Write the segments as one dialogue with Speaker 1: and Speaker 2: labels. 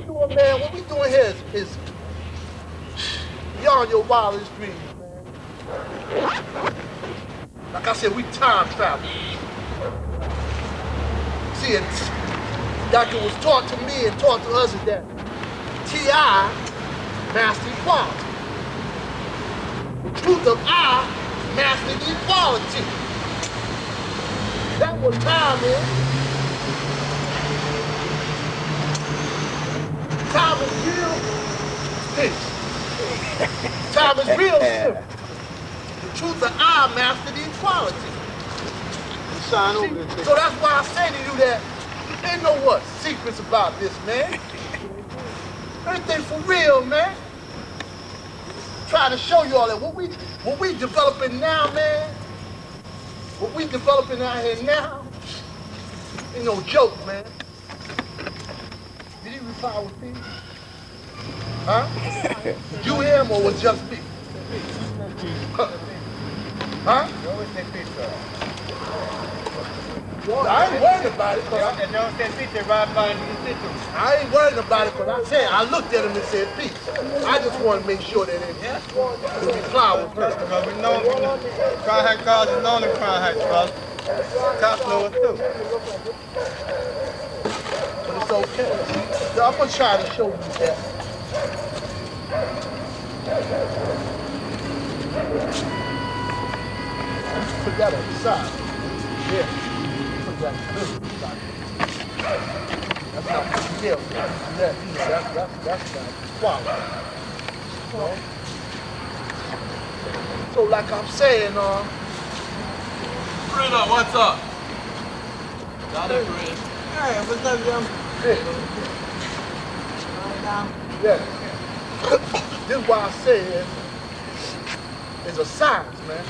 Speaker 1: doing, man, what we doing here is beyond your wildest dreams, man. Like I said, we time travel. See, it's like it was taught to me and taught to us is that T.I. mastered equality. The truth of I mastered equality. That was time, man. Time is real. Time is real simple. The truth of I mastered equality. So that's why I say to you that ain't no what secrets about this, man. Everything for real, man. Trying to show you all that what we developing now, man. What we developing out here now ain't no joke, man. Did he reply with me? Huh? Did you hear him or was just me? Huh?
Speaker 2: You always say pizza.
Speaker 1: I ain't worried about it.
Speaker 2: And you always say pizza right by the situ.
Speaker 1: I ain't worried about it because I said, I looked at him and said peace. I just want to make sure that it reply with me.
Speaker 2: Because we know crime hack cars is known to crime hacks, brother. Cops know it too.
Speaker 1: But it's okay. So I'm going to try to show you that. Put that on the side. Yeah. Put that on the side. That's not that's not quality. You know? So like I'm saying,
Speaker 3: Brenda, what's up? Johnny Brenda.
Speaker 4: Hey, what's up, Jim?
Speaker 1: Yeah. This is why I say it's a science, man.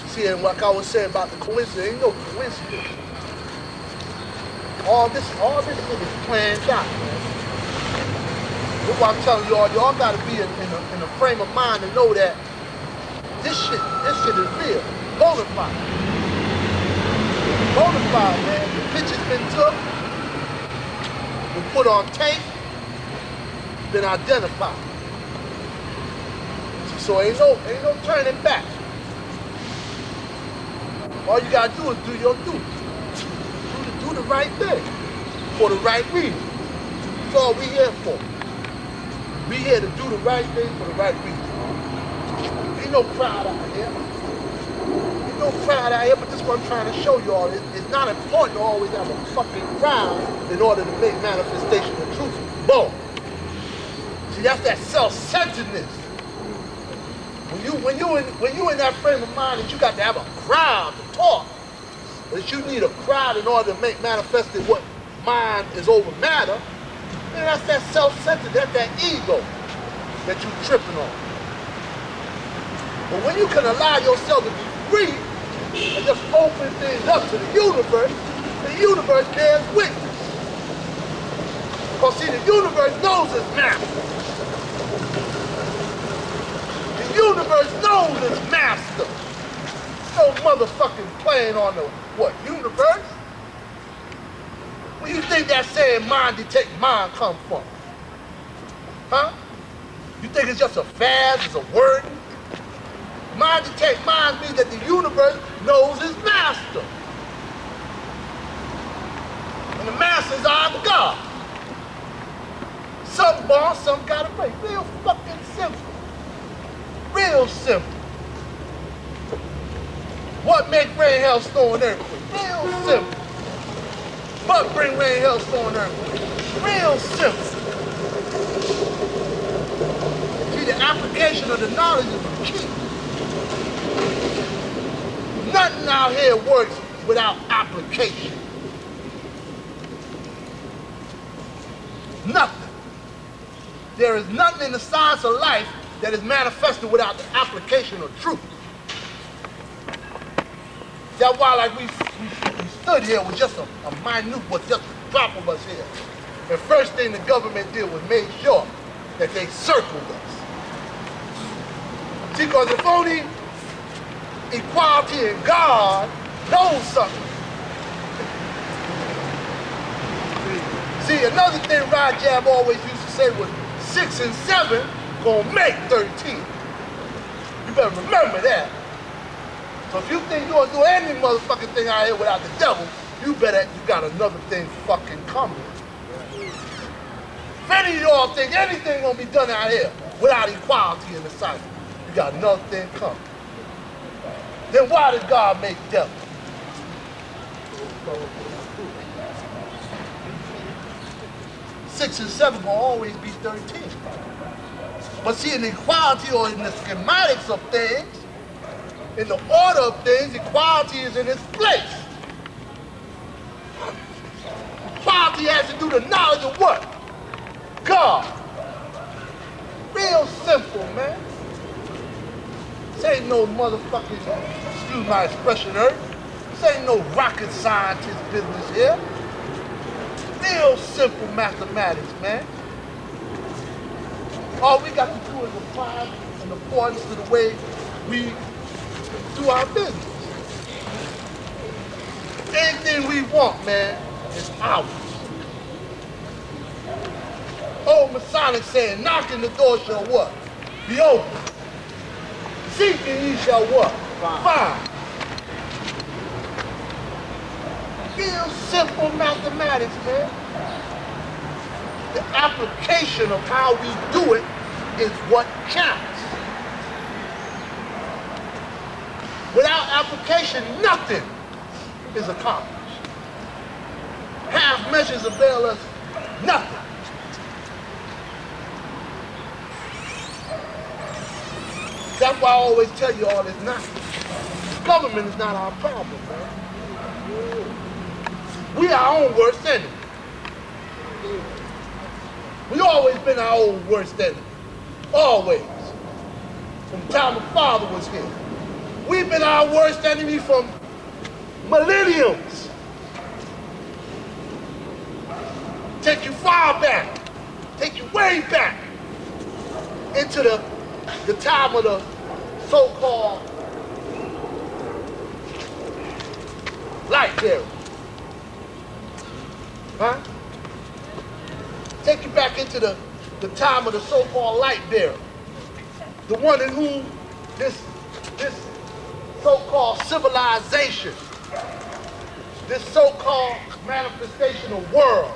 Speaker 1: See, and like I was saying about the coincidence, ain't no coincidence. All this shit is planned out, man. That's why I'm telling y'all gotta be in a frame of mind to know that this shit is real. Bonafide. Bonafide, man. The picture's been took, been put on tape, been identified. So ain't no turning back. All you gotta do is do your duty. Do the right thing for the right reason. That's all we here for. We here to do the right thing for the right reason. Ain't no pride out here. Ain't no pride out here, but this is what I'm trying to show y'all. It's not important to always have a fucking crowd in order to make manifestation of truth. Boom. See, that's that self-centeredness. When you in that frame of mind that you got to have a crowd to talk, that you need a crowd in order to make manifested what mind is over matter, then that's that self-centered, that's that ego that you tripping on. But when you can allow yourself to be free and just open things up to the universe bears witness. Because see, the universe knows its master. The universe knows its master. No motherfucking playing on the, what, universe? Where you think that saying mind detect mind come from? Huh? You think it's just a fad, it's a word? Mind detect mind means that the universe knows its master. And the master's our God. Some born, some gotta break. Real fucking simple. Real simple. What make rain, hail, storm, and earthquake? Real simple. What bring rain, hail, storm, and earthquake? Real simple. See, the application of the knowledge is the key. Nothing out here works without application. Nothing. There is nothing in the science of life that is manifested without the application of truth. That's why, like we stood here with just a minute, with just a drop of us here. The first thing the government did was make sure that they circled us. See, because if only equality and God knows something. See, another thing Rajab always used to say was 6 and 7 gonna make 13. You better remember that. So if you think you're gonna do any motherfucking thing out here without the devil, you got another thing fucking coming. If any of y'all think anything gonna be done out here without equality in the cycle, you got another thing coming. Then why did God make devil? 6 and 7 will always be 13. But see, in the equality or in the schematics of things, in the order of things, equality is in its place. Equality has to do the knowledge of what? God. Real simple, man. This ain't no motherfucking, excuse my expression, Earth. This ain't no rocket scientist business here. Real simple mathematics, man. All we got to do is apply in accordance to the way we do our business. Anything we want, man, is ours. Old Masonic saying, knocking the door shall what? Be open. Seeking ye shall what? Find. Real simple mathematics, man. The application of how we do it is what counts. Without application, nothing is accomplished. Half measures avail us nothing. That's why I always tell you all this not. Government is not our problem, man. We our own worst enemy. We always been our own worst enemy. Always. From the time the Father was here. We've been our worst enemy from millenniums. Take you far back. Take you way back into the time of the so-called light bearer. Huh? Take you back into the time of the so-called light bearer. The one in whom this so-called civilization, this so-called manifestation of world,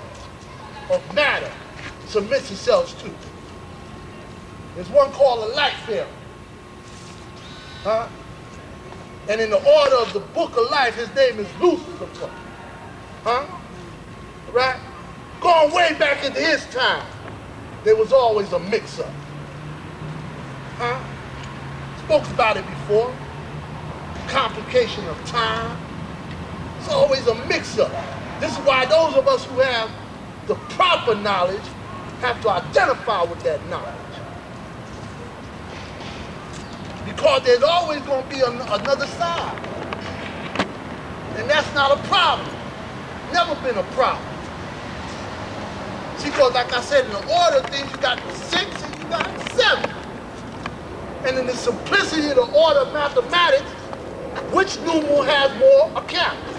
Speaker 1: of matter, submits itself to. There's one called a light bearer. Huh? And in the order of the book of life, his name is Lucifer. Huh? Right? Going way back into his time, there was always a mix-up. Huh? Spoke about it before. Complication of time. It's always a mix-up. This is why those of us who have the proper knowledge have to identify with that knowledge. Because there's always going to be another side. And that's not a problem. Never been a problem. See, because like I said, in the order of things, you got 6 and you got 7. And in the simplicity of the order of mathematics, which numeral has more accounts?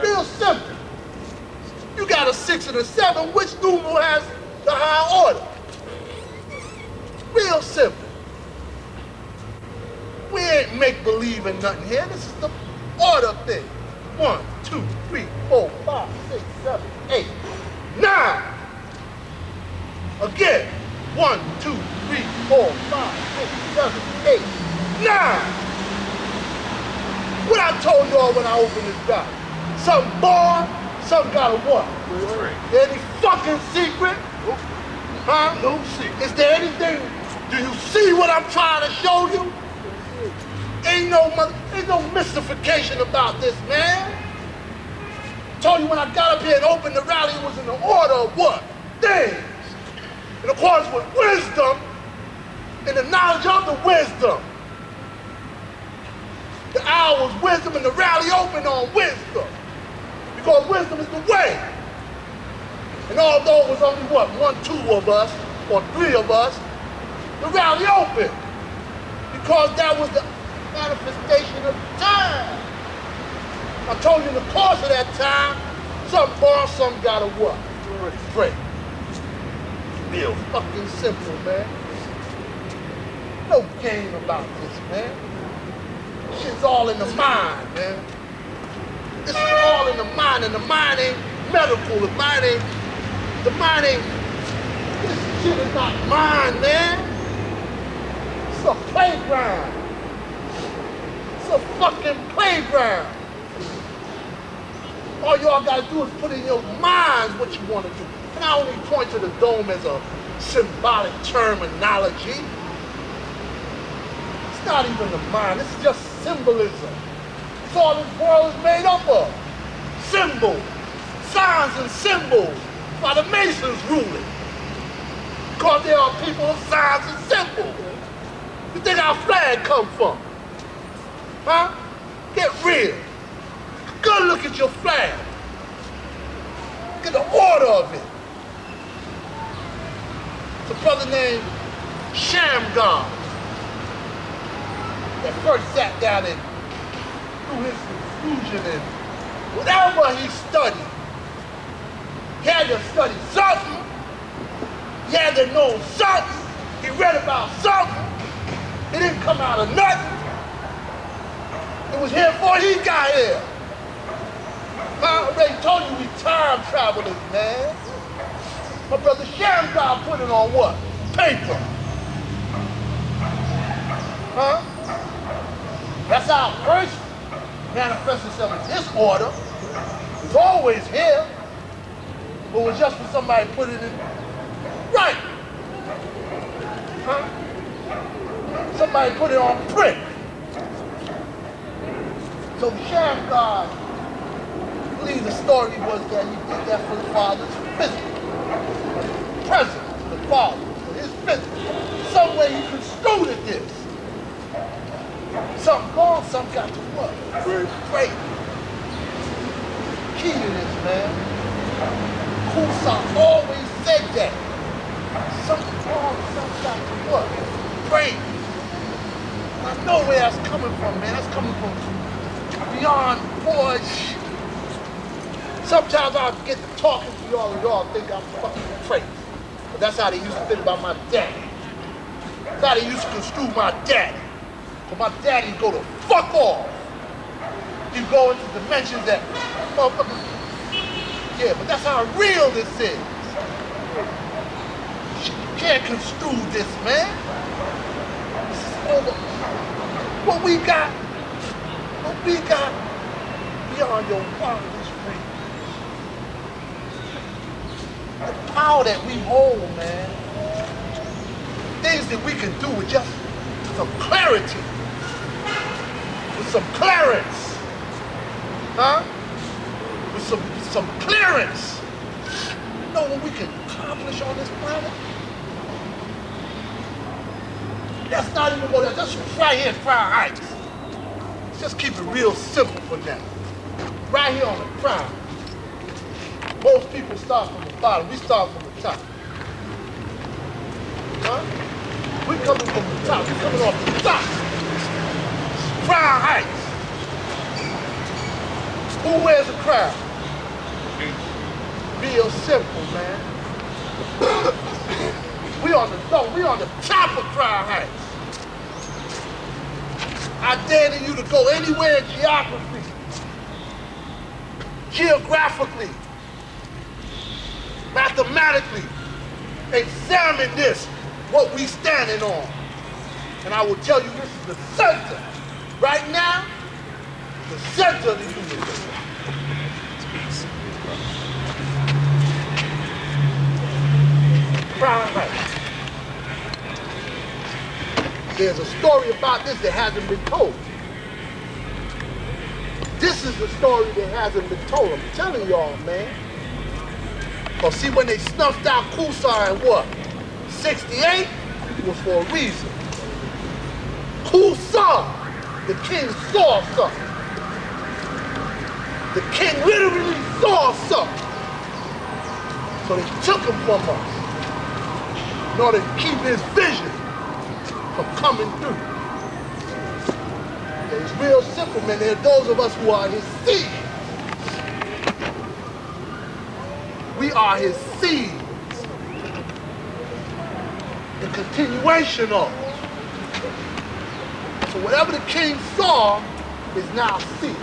Speaker 1: Real simple. You got a 6 and a 7, which numeral has the higher order? Real simple. We ain't make-believe in nothing here. This is the order thing. 1, 2, 3, 4, 5, 6, 7, 8, 9. Again. 1, 2, 3, 4, 5, 6, 7, 8, 9. What I told y'all when I opened this ballot? Some born, some got a what? Any fucking secret? Huh? No secret. Is there anything? Do you see what I'm trying to show you? Ain't no mystification about this, man. Told you when I got up here and opened the rally, it was in the order of what? Things. In accordance with wisdom, and the knowledge of the wisdom. The hour was wisdom and the rally opened on wisdom. Because wisdom is the way. And although it was only what, 1, 2 of us, or 3 of us, the rally opened. Because that was the manifestation of time. I told you in the course of that time, Some born, some gotta what? Pray. Real fucking simple, man. No game about this, man. Shit's all in the mind, man. This is all in the mind, and the mind ain't medical. The mind ain't, this shit is not mine, man. It's a playground. It's a fucking playground. All y'all gotta do is put in your minds what you wanna do. And I only point to the dome as a symbolic terminology. It's not even the mind, it's just symbolism. It's all this world is made up of. Symbols, signs and symbols, while the Masons ruling. Because they are people of signs and symbols. You think our flag come from? Huh? Get real. Go look at your flag. Get the order of it. It's a brother named Shamgar that first sat down and through his confusion and whatever he studied, he had to study something, he had to know something, he read about something, it didn't come out of nothing. It was here before he got here. I already told you we time travelers, man. My brother Shamgar put it on what? Paper. Huh? That's how it first manifests itself in this order. It's always here. But it was just for somebody to put it in. Right. Huh? Somebody put it on print. So Shamgar, I believe the story was that he did that for the father's physical. Present to the father, for his physical. Some way he construed this. Something gone, something got to work. Great. Key to this, man. Kusa always said that. Something gone, something got to work. Great. I know where that's coming from, man. That's coming from beyond Porsche. Sometimes I get to talking to y'all and y'all think I'm fucking crazy. But that's how they used to think about my daddy. That's how they used to construe my daddy. But my daddy go to fuck off. You go into dimensions that motherfuckers. Yeah, but that's how real this is. You can't construe this, man. This is over. What we got beyond your wildest dreams. The power that we hold, man. Things that we can do with just some clarity. With some clearance. Huh? With some clearance. You know what we can accomplish on this planet? That's not even what that's just right here in Crown Heights. Let's just keep it real simple for now. Right here on the Crown. Most people start from the bottom. We start from the top. Huh? We coming from the top. We coming off the top. Crown Heights. Who wears a crown? Real simple, man. We on the top of Crown Heights. I dare you to go anywhere in geographically, mathematically, examine this, what we standing on. And I will tell you this is the center. Right now, the center of the universe. Crown Heights. There's a story about this that hasn't been told. This is the story that hasn't been told. I'm telling y'all, man. Because see, when they snuffed out Kusa in what? 68, it was for a reason. Kusa, the king saw something. The king literally saw something. So they took him from us in order to keep his vision from coming through. It's real simple, man. There are those of us who are his seed. are his seeds. The continuation of. So whatever the king saw is now seen.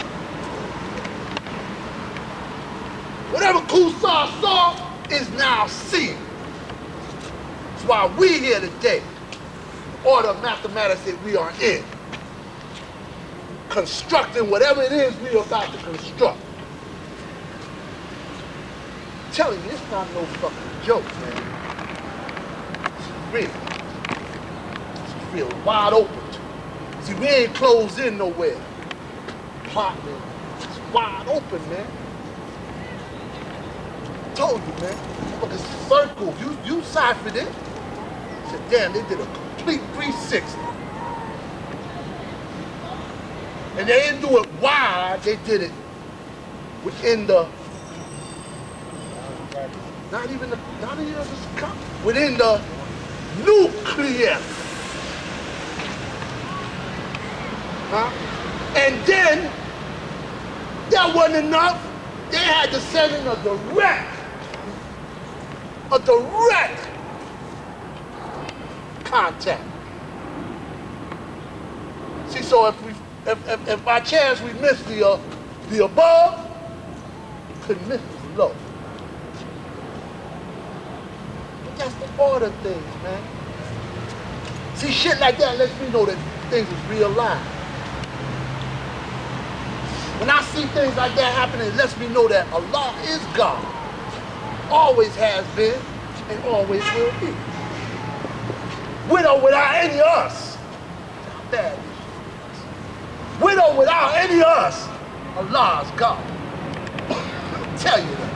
Speaker 1: Whatever Kusa saw is now seen. That's why we here today, the order of mathematics that we are in, constructing whatever it is we are about to construct. I'm telling you, it's not no fucking joke, man. It's real. It's real, wide open. See, we ain't closed in nowhere. Plotting, it's wide open, man. Told you, man. Look, it's a circle. You ciphered it. Said, damn, they did a complete 360. And they didn't do it wide, they did it within the, within the nucleus. Huh? And then, that wasn't enough. They had to send in a direct contact. See, so if by chance we miss the above, we couldn't miss the below. But that's the order of things, man. See, shit like that lets me know that things is real life. When I see things like that happening, it lets me know that Allah is God. Always has been and always will be. With or without any of us. How bad is it? With or without any of us, Allah is God. I'll tell you that.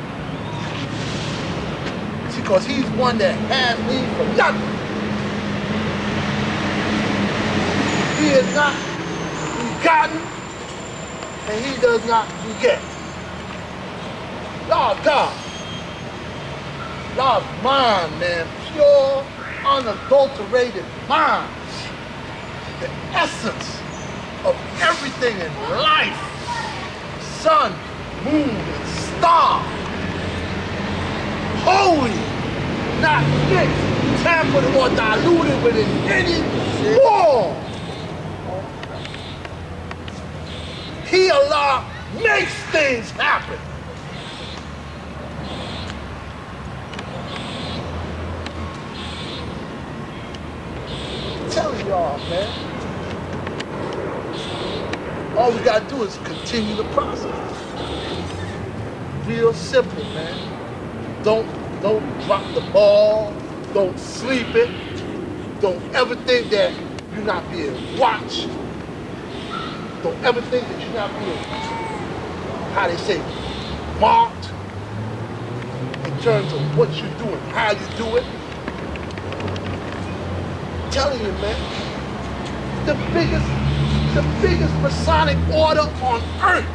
Speaker 1: See, because he's one that has need for nothing. He is not begotten, and he does not beget. Lord God. Lord's mind, man. Pure, unadulterated mind. The essence of everything in life. Sun, moon, and star. Holy, not mixed, tampered, or diluted with in any form. He, Allah, makes things happen. I'm telling y'all, man. All we gotta do is continue the process. Real simple, man. Don't drop the ball. Don't sleep it. Don't ever think that you're not being watched. Don't ever think that you're not being, how they say, marked in terms of what you do and how you do it. I'm telling you, man, the biggest Masonic order on earth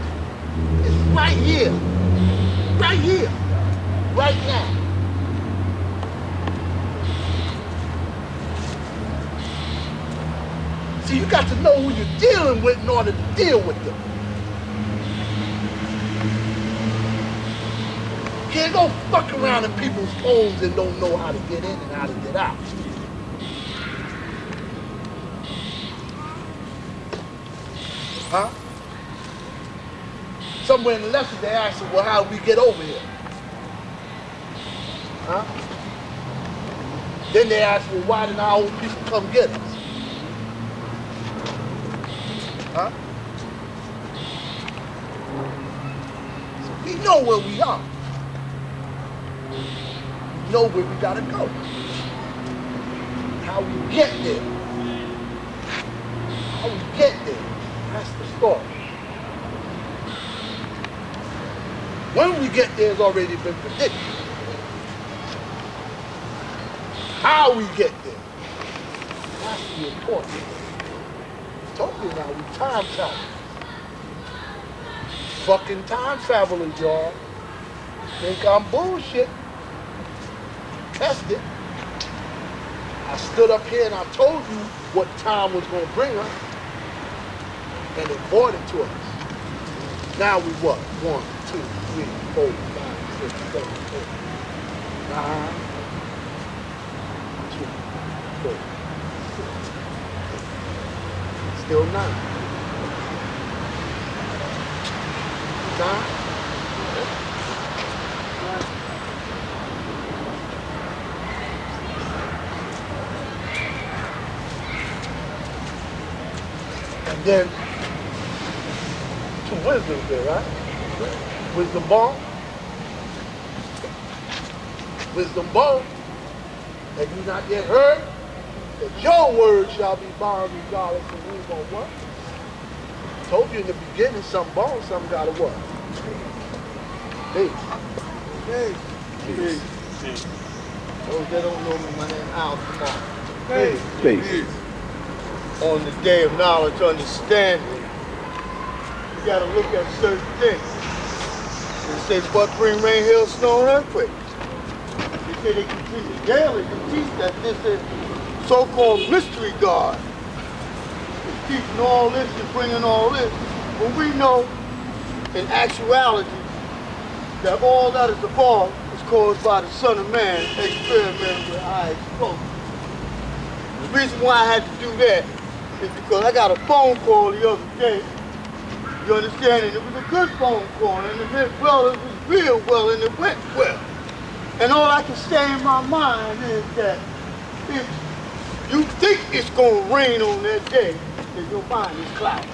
Speaker 1: is right here, right now. See, you got to know who you're dealing with in order to deal with them. You can't go fuck around in people's homes and don't know how to get in and how to get out. Huh? Somewhere in the lesson they asked them, well, how do we get over here? Huh? Then they asked, well, why didn't our own people come get us? Huh? So we know where we are. We know where we gotta go. How we get there. How we get there. That's the story. When we get there has already been predicted. How we get there. That's the important thing. Told you now, we time travel. Fucking time travelers, y'all. Think I'm bullshit. Test it. I stood up here and I told you what time was going to bring us. And it brought it to us. Now we what? 1, 2, 3, 4, 5, 6, 7, 8. 9, 10, 4. Still 9. 9. And then 2 wisdoms there, right? Wisdom bomb. Wisdom bomb. Have you not yet heard that your word shall be bond regardless of who's on what? I told you in the beginning, some bond, some got to what? Peace. Peace. Those that don't know me, my name is Al Kamar. Peace. On the day of knowledge, understanding, you got to look at certain things. They say, but bring rain, hail, snow, and earthquakes. They say they can teach it daily, can teach that this is so-called mystery God. It's teaching all this and bringing all this. But we know, in actuality, that all that is evolved is caused by the Son of Man experimenting with high explosives. The reason why I had to do that is because I got a phone call the other day. You understand? And it was a good phone call, and it went well, it was real well, and it went well. And all I can say in my mind is that if you think it's going to rain on that day, then your mind is cloudy.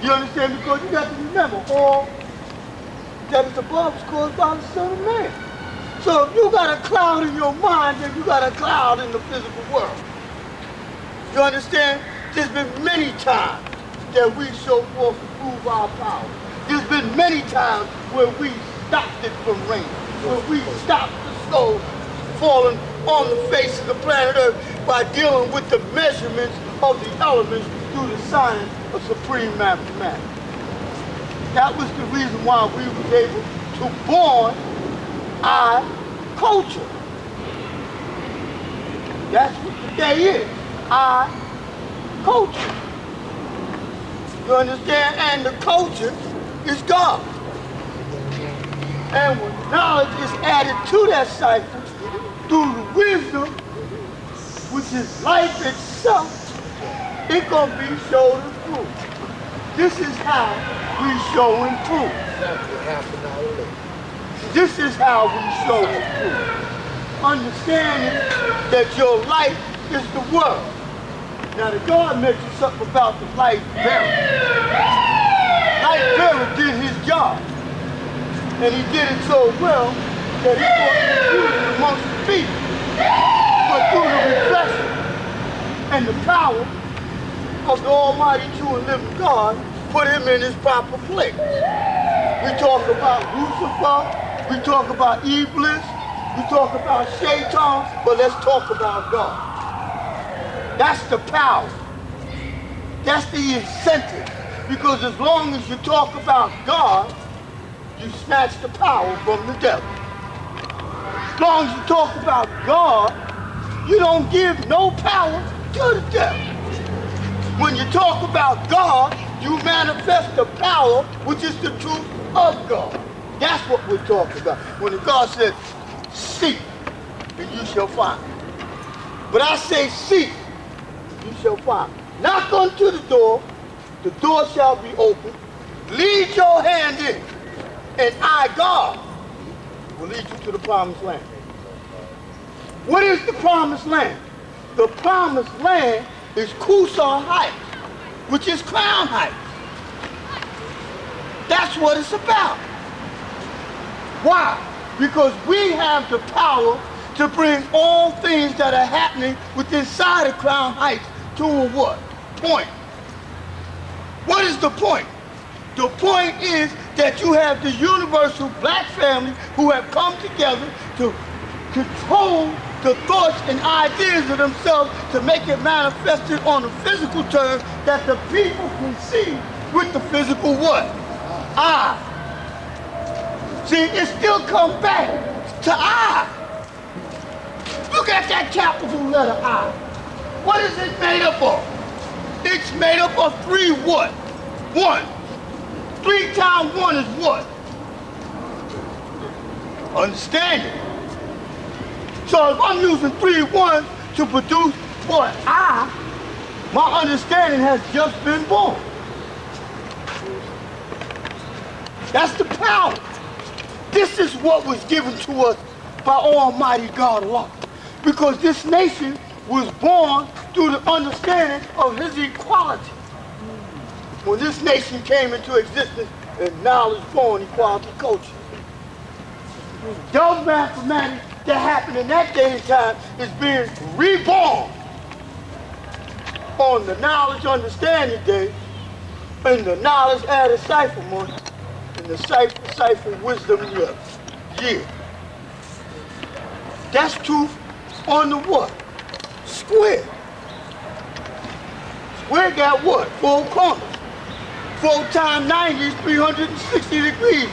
Speaker 1: You understand? Because you got to remember, all that is above is caused by the Son of Man. So if you got a cloud in your mind, then you got a cloud in the physical world. You understand? There's been many times that we show forth to prove our power. There's been many times where we stopped it from raining, where we stopped the snow falling on the face of the planet Earth by dealing with the measurements of the elements through the science of supreme mathematics. That was the reason why we was able to born our culture. That's what today is, our culture. You understand? And the culture is God. And when knowledge is added to that cycle through the wisdom, which is life itself, it's going to be showed and proved. This is how we show and prove. This is how we show and prove. Understanding that your life is the world. Now the God mentioned something about the light bearer. Light bearer did his job. And he did it so well that he brought confusion amongst the people. But through the reflection and the power of the Almighty true and living God, put him in his proper place. We talk about Lucifer, we talk about Iblis, we talk about Shaitan, but let's talk about God. That's the power. That's the incentive. Because as long as you talk about God, you snatch the power from the devil. As long as you talk about God, you don't give no power to the devil. When you talk about God, you manifest the power which is the truth of God. That's what we're talking about. When God said, seek, and you shall find. But I say seek, you shall find. Knock unto the door shall be open. Lead your hand in, and I, God, will lead you to the promised land. What is the promised land? The promised land is Kusa Heights, which is Crown Heights. That's what it's about. Why? Because we have the power to bring all things that are happening within inside of Crown Heights to a what? Point. What is the point? The point is that you have the universal black family who have come together to control the thoughts and ideas of themselves to make it manifested on the physical terms that the people can see with the physical what? Eye. See, it still comes back to I. Look at that capital letter I. What is it made up of? It's made up of 3 what? 1. 3 times 1 is what?
Speaker 4: understanding. So if I'm using 3 ones to produce what my understanding has just been born. That's the power. This is what was given to us by Almighty God Allah. Because this nation was born through the understanding of his equality. When this nation came into existence, and knowledge born equality culture. Those mathematics that happened in that day and time is being reborn on the knowledge understanding day and the knowledge added cipher month and the cipher wisdom year. That's truth on the what? Square. Square got what? 4 corners. 4 times 90 is 360 degrees.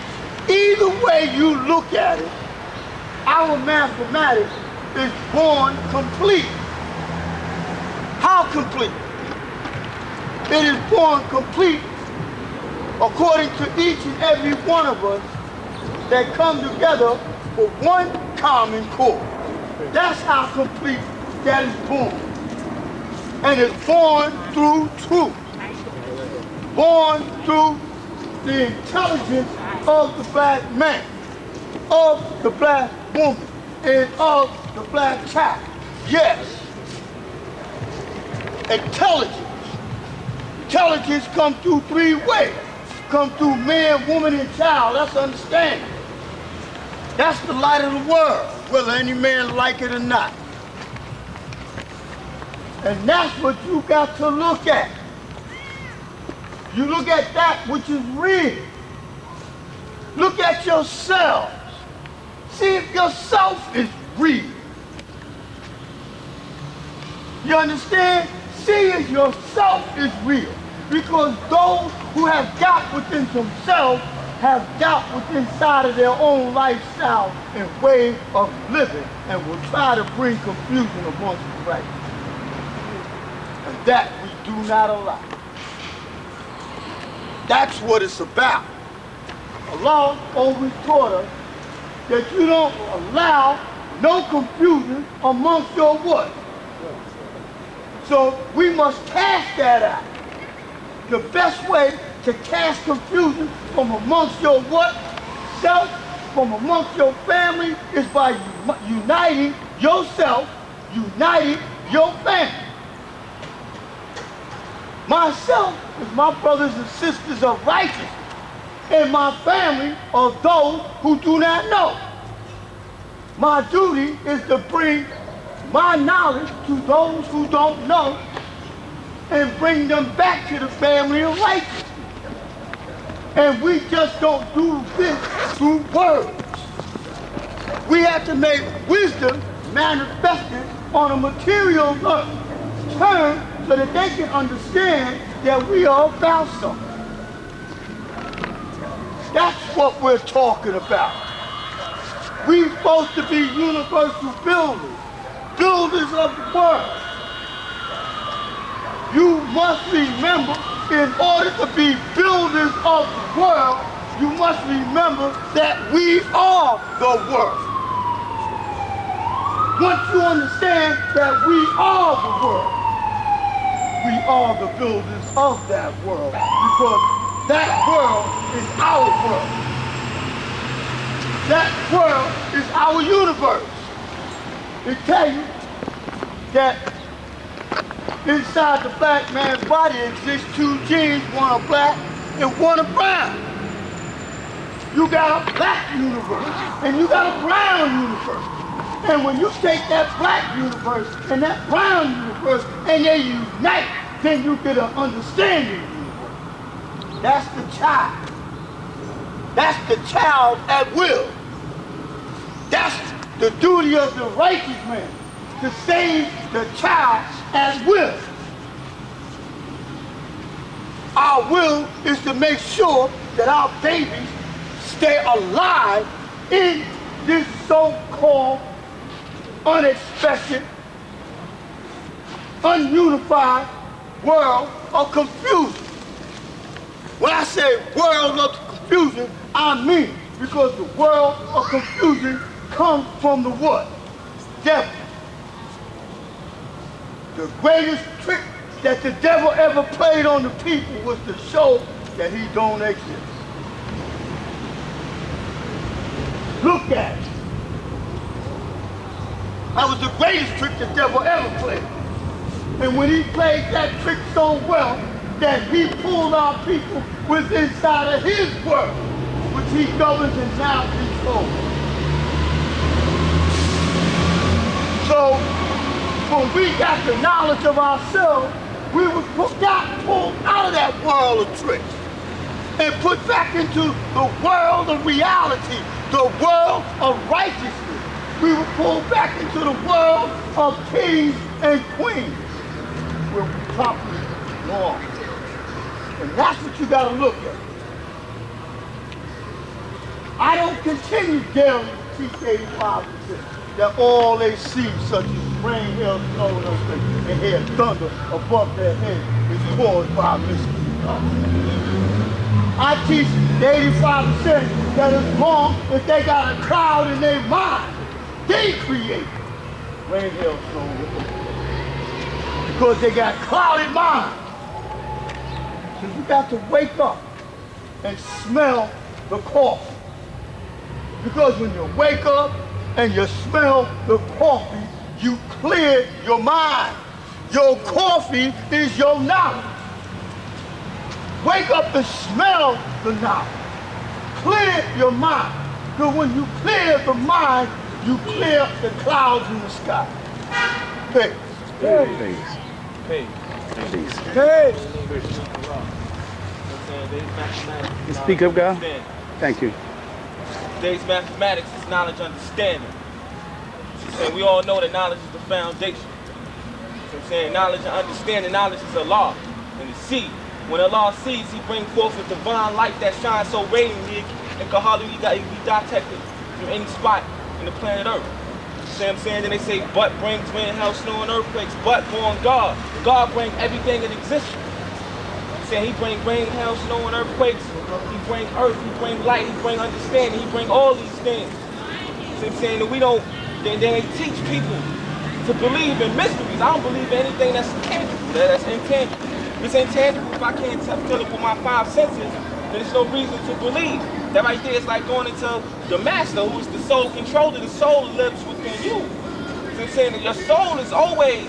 Speaker 4: Either way you look at it, our mathematics is born complete. How complete? It is born complete according to each and every one of us that come together for one common core. That's how complete that is born. And it's born through truth. Born through the intelligence of the black man, of the black woman, and of the black child. Yes. Intelligence. Intelligence comes through 3 ways. Comes through man, woman, and child. That's understanding. That's the light of the world, whether any man like it or not. And that's what you got to look at. You look at that which is real. Look at yourselves. See if yourself is real. You understand? See if yourself is real. Because those who have doubt within themselves have doubt within inside of their own lifestyle and way of living and will try to bring confusion amongst the righteous. And that we do not allow. That's what it's about. Allah always taught us that you don't allow no confusion amongst your what? So we must cast that out. The best way to cast confusion from amongst your what? Self, from amongst your family, is by uniting yourself, uniting your family. Myself is my brothers and sisters of righteousness, and my family are those who do not know. My duty is to bring my knowledge to those who don't know and bring them back to the family of righteousness. And we just don't do this through words. We have to make wisdom manifested on a material term so that they can understand that we are about something. That's what we're talking about. We're supposed to be universal builders, builders of the world. You must remember, in order to be builders of the world, you must remember that we are the world. Once you understand that we are the world, we are the builders of that world, because that world is our world. That world is our universe. They tell you that inside the black man's body exists 2 genes, one a black and one a brown. You got a black universe and you got a brown universe. And when you take that black universe and that brown universe and they unite, then you get an understanding universe. That's the child. That's the child at will. That's the duty of the righteous man, to save the child at will. Our will is to make sure that our babies stay alive in this so-called unexpected, ununified world of confusion. When I say world of confusion, I mean, Because the world of confusion comes from the what? Devil. The greatest trick that the devil ever played on the people was to show that he don't exist. Look at it. That was the greatest trick the devil ever played. And when he played that trick so well that he pulled our people with inside of his world, which he governs and now controls. So when we got the knowledge of ourselves, we got pulled out of that world of tricks and put back into the world of reality, the world of righteousness. We were pulled back into the world of kings and queens where we properly belong. And that's what you got to look at. I don't continue daily to teach 85% that all they see, such as rain, hail, snow, and earthquake, and hear thunder above their head, is caused by a mystery. I teach the 85% that as long as they got a cloud in their mind, they create rain, hail, snow, and earthquake. Because they got clouded minds. So you got to wake up and smell the coffee. Because when you wake up and you smell the coffee, you clear your mind. Your coffee is your knowledge. Wake up and smell the knowledge. Clear your mind. Because when you clear the mind, you clear the clouds in the sky. Peace.
Speaker 3: Peace.
Speaker 5: You speak up, God? Thank you.
Speaker 3: Today's mathematics is knowledge understanding. So we all know that knowledge is the foundation. So I'm saying knowledge and understanding, knowledge is Allah. And the seed. When Allah sees, he brings forth a divine light that shines so radiantly and can hardly be detected from any spot in the planet Earth. See what I'm saying? Then they say, but brings rain, hail, snow, and earthquakes, but born God. God brings everything in existence. He bring rain, hail, snow, and earthquakes. He bring earth, he bring light, he bring understanding, he bring all these things. So I'm saying that we don't, they teach people to believe in mysteries. I don't believe in anything that's tangible, that's intangible. If it's intangible, if I can't feel it with my 5 senses, then there's no reason to believe. That right there is like going into the master, who is the soul controller. The soul lives within you. So I'm saying that your soul is always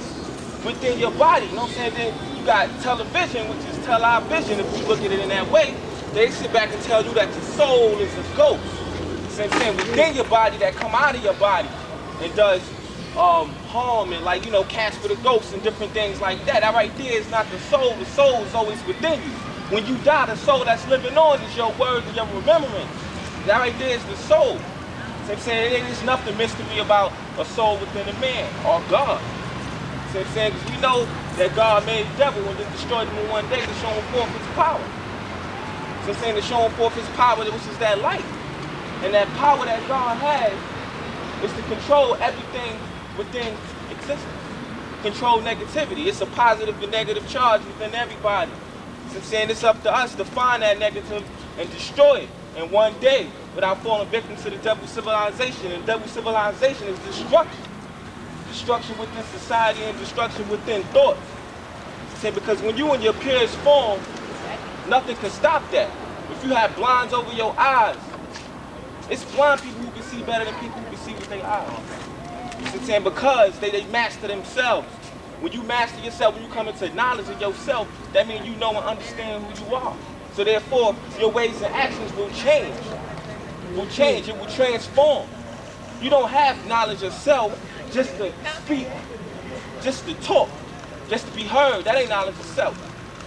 Speaker 3: within your body. You know what I'm saying? Then you got television, which is television, if you look at it in that way. They sit back and tell you that your soul is a ghost. So I'm saying within your body that come out of your body and does harm and, like, you know, Casper the ghost and different things like that. That right there is not the soul. The soul is always within you. When you die, the soul that's living on is your words and your remembrance. That right there is the soul. So I'm saying there's nothing mystery about a soul within a man or God. So I'm saying, because we know that God made the devil and then destroyed him in one day to show him forth his power. So I'm saying to show him forth his power, which is that light. And that power that God has is to control everything within existence. Control negativity. It's a positive and negative charge within everybody. So I'm saying it's up to us to find that negative and destroy it in one day without falling victim to the devil's civilization. And devil's civilization is destruction. Destruction within society and destruction within thought. So because when you in your purest form, nothing can stop that. If you have blinds over your eyes, it's blind people who can see better than people who can see with their eyes. You see what I'm saying? Because they master themselves. When you master yourself, when you come into knowledge of yourself, that means you know and understand who you are. So therefore, your ways and actions will change. It will transform. You don't have knowledge of self just to speak, just to talk, just to be heard. That ain't knowledge of self.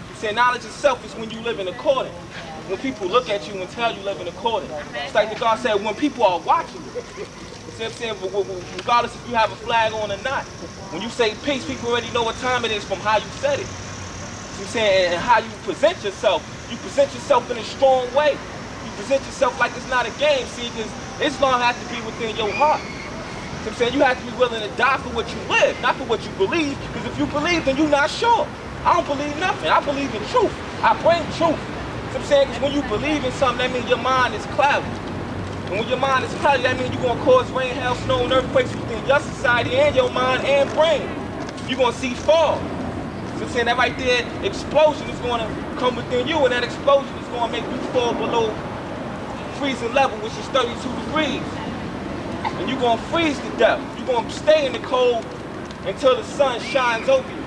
Speaker 3: You say knowledge of self is when you live in accordance. When people look at you and tell you live in accordance. It's like the God said, when people are watching you. See what I'm saying? Regardless if you have a flag on or not. When you say peace, people already know what time it is from how you said it. See what I'm saying? And how you present yourself. You present yourself in a strong way. You present yourself like it's not a game. See, because Islam has to be within your heart. See what I'm saying? You have to be willing to die for what you live, not for what you believe. Because if you believe, then you're not sure. I don't believe nothing. I believe in truth. I bring truth. See what I'm saying? Because when you believe in something, that means your mind is clouded. And when your mind is cloudy, that means you're going to cause rain, hail, snow, and earthquakes within your society and your mind and brain. You're going to see fall. So I'm saying that right there, explosion is going to come within you, and that explosion is going to make you fall below freezing level, which is 32 degrees. And you're going to freeze to death. You're going to stay in the cold until the sun shines over you,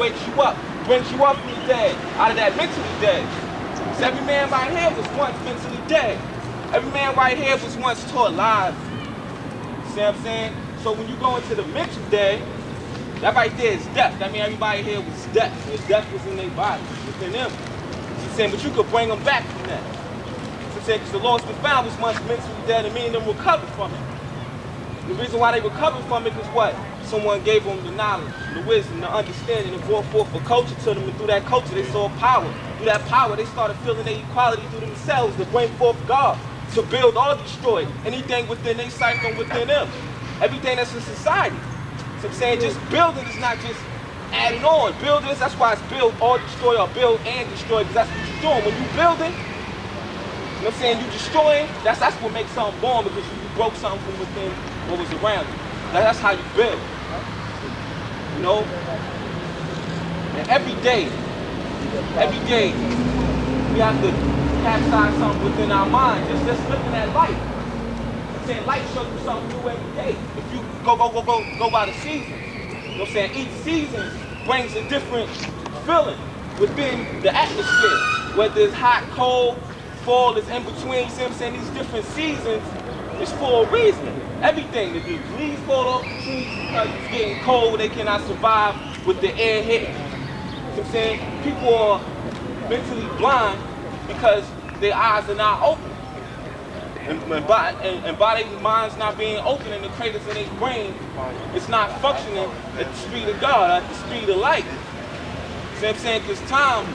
Speaker 3: wakes you up, brings you up from the dead, out of that mentally dead. So every man right here was once mentally dead. Every man right here was once taught lies. See what I'm saying? So when you go into the mental dead, that right there is death. That means everybody here was death. And death was in their body, within them. She's saying, but you could bring them back from that. She's saying, because the lost and found was once mentally dead and meaning them recover from it. The reason why they recovered from it is what? Someone gave them the knowledge, the wisdom, the understanding, and brought forth a culture to them, and through that culture they saw power. Through that power they started feeling their equality through themselves to bring forth God, to build or destroy anything within their sight and within them. Everything that's in society. So I'm saying just building is not just adding on. Building is, that's why it's build or destroy, or build and destroy, because that's what you're doing. When you building, you know what I'm saying, you destroying, that's what makes something born, because you broke something from within what was around you. That's how you build. You know? And every day, we have to capsize something within our mind. Just looking at life. I'm saying life shows you something new every day. If you go by the seasons. You know what I'm saying? Each season brings a different feeling within the atmosphere. Whether it's hot, cold, fall is in between. You see what I'm saying? These different seasons is for a reason. Everything. The leaves fall off the trees because it's getting cold. They cannot survive with the air hitting. You know what I'm saying? People are mentally blind because their eyes are not open. And by their minds not being open and the craters in their brain, it's not functioning at the speed of God, at the speed of light. You see what I'm saying? Because time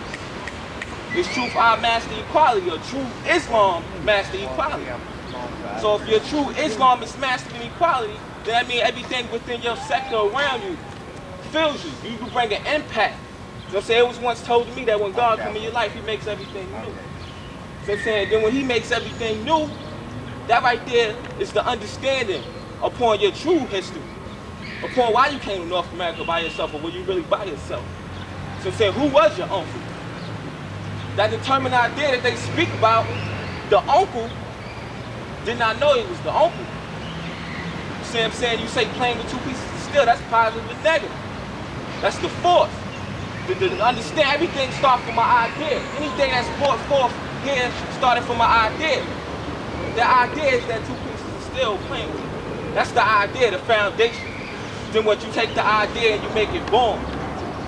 Speaker 3: is truth, I master equality, or true Islam master equality. So if your true Islam is mastering equality, then that means everything within your sector around you fills you. You can bring an impact. You know what I'm saying? It was once told to me that when God comes in your life, he makes everything new. You know what I'm saying? Then when he makes everything new, that right there is the understanding upon your true history. Upon why you came to North America by yourself, or were you really by yourself? So I'm saying, who was your uncle? That determined idea that they speak about, the uncle did not know it was the uncle. You see what I'm saying? You say playing with two pieces of steel, that's positive and negative. That's the force. To understand, everything starts from my idea. Anything that's brought forth here started from my idea. The idea is that two pieces of steel playing with it. That's the idea, the foundation. Then what you take the idea and you make it born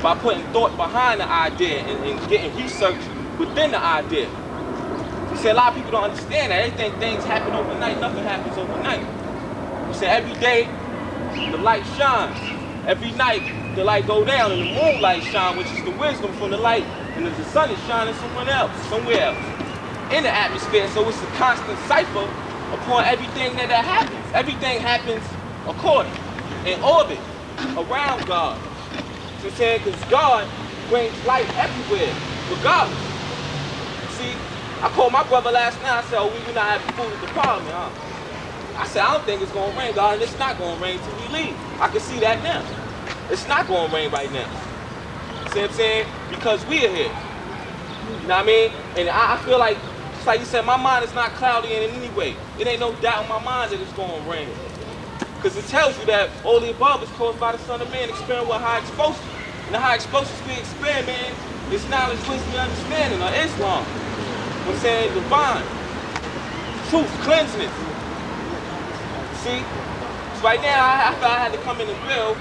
Speaker 3: by putting thought behind the idea and getting research within the idea. You see, a lot of people don't understand that. They think things happen overnight. Nothing happens overnight. You see, every day the light shines. Every night the light go down and the moonlight shine, which is the wisdom from the light, and the sun is shining somewhere else in the atmosphere. So it's a constant cipher upon everything that happens. Everything happens according, in orbit, around God. So I'm saying, because God brings light everywhere, regardless. See, I called my brother last night. I said, oh, we're not having food at the parliament, huh? I said, I don't think it's going to rain, God, and it's not going to rain till we leave. I can see that now. It's not going to rain right now. See what I'm saying? Because we are here. You know what I mean? And I feel like, it's like you said, my mind is not cloudy in any way. It ain't no doubt in my mind that it's going to rain. Because it tells you that all the above is caused by the Son of Man experiencing with high explosives. And the high explosives we experiment is knowledge, wisdom, and understanding of Islam. You know what I'm saying? Divine. Truth, cleansiness. See? So right now, I thought I had to come in and build